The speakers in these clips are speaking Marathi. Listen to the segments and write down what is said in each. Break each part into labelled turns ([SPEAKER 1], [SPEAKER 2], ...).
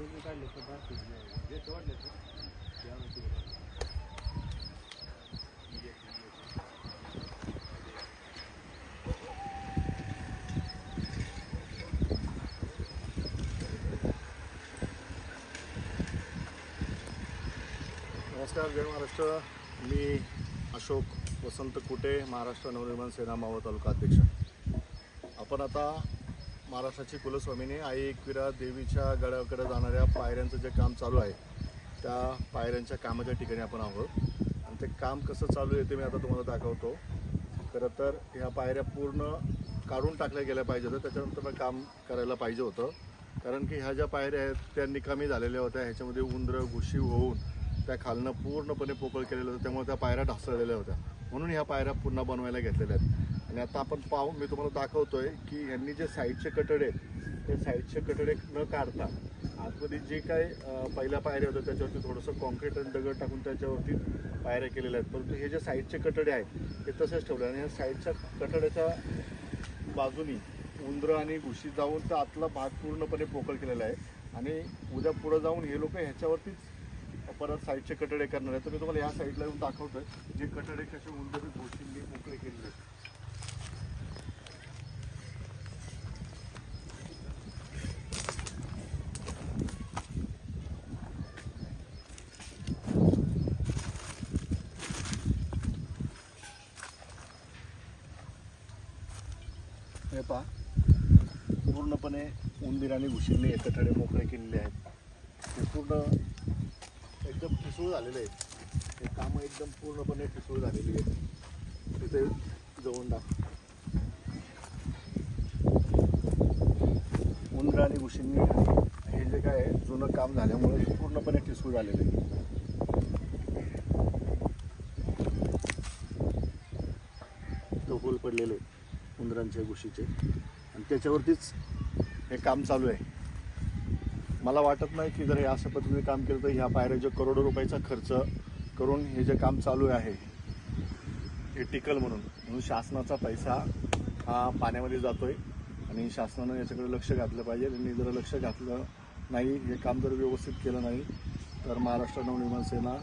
[SPEAKER 1] नमस्कार, जय महाराष्ट्र. मी अशोक वसंत कुटे, महाराष्ट्र नवनिर्माण सेना मावळ तालुका अध्यक्ष. आपण आता महाराष्ट्राची कुलस्वामिनी आई एकविरा देवीच्या गडाकडे जाणाऱ्या पायऱ्यांचं जे काम चालू आहे त्या पायऱ्यांच्या कामाच्या ठिकाणी आपण आहोत. आणि ते काम कसं चालू आहे ते मी आता तुम्हाला दाखवतो. खरं तर ह्या पायऱ्या पूर्ण काढून टाकल्या गेल्या पाहिजे होत्या, त्याच्यानंतर काम करायला पाहिजे होतं. कारण की ह्या ज्या पायऱ्या आहेत त्या निकामी झालेल्या होत्या. ह्याच्यामध्ये उंदरं घुशी होऊन त्या खालनं पूर्णपणे पोकळ केलेलं होतं, त्यामुळे त्या पायऱ्या ढासळलेल्या होत्या. म्हणून ह्या पायऱ्या पुन्हा बनवायला घेतलेल्या आहेत. आणि आता आपण मी तुम्हाला दाखवतोय की ह्यांनी जे साईडचे कटडे आहेत ते साईडचे कटडे न काढता आतमध्ये जे काय पहिल्या पायऱ्या होत्या त्याच्यावरती थोडंसं कॉन्क्रीट आणि दगड टाकून त्याच्यावरती पायऱ्या केलेल्या आहेत. परंतु हे जे साईडचे कटडे आहेत ते तसेच ठेवले. आणि ह्या साईडच्या कटड्याच्या बाजूनी उंदरं आणि घुशी जाऊन तर आतला भाग पूर्णपणे पोकळ केलेला आहे. आणि उद्या पुढं जाऊन हे लोक ह्याच्यावरतीच परत साईडचे कटडे करणार आहेत. तर मी तुम्हाला या साईडला येऊन दाखवतोय जे कटडे कसे उंदरी घुशींनी मोकळे केलेले आहेत. हे पहा, पूर्णपणे उंदीर आणि घुशींनी हे कटडे मोकळे केलेले आहेत. ते पूर्ण एकदम ठिसूळ झालेले आहेत. हे कामं एकदम पूर्णपणे ठिसूळ झालेली आहेत. तिथे जवळून उंदर आणि घुशींनी हे जे काय जुनं काम झाल्यामुळे पूर्णपणे ठिसूळ झालेलं आहे. तो होल पडलेले उंदरांच्या घुशीचे आणि त्याच्यावरतीच हे काम चालू आहे. मला वाटत नाही की जर हे अशा पद्धतीने काम केलं तर ह्या पायऱ्याचे करोडो रुपयाचा खर्च करून हे जे काम चालू आहे हे टिकल. म्हणून शासनाचा पैसा हा पाण्यामध्ये जातोय आणि शासनानं याच्याकडे लक्ष घातलं पाहिजे. आणि जर लक्ष घातलं नाही, हे काम जर व्यवस्थित केलं नाही तर महाराष्ट्र नवनिर्माण सेना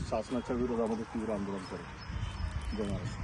[SPEAKER 1] शासनाच्या विरोधामध्ये तीव्र आंदोलन करेल. जय महाराष्ट्र.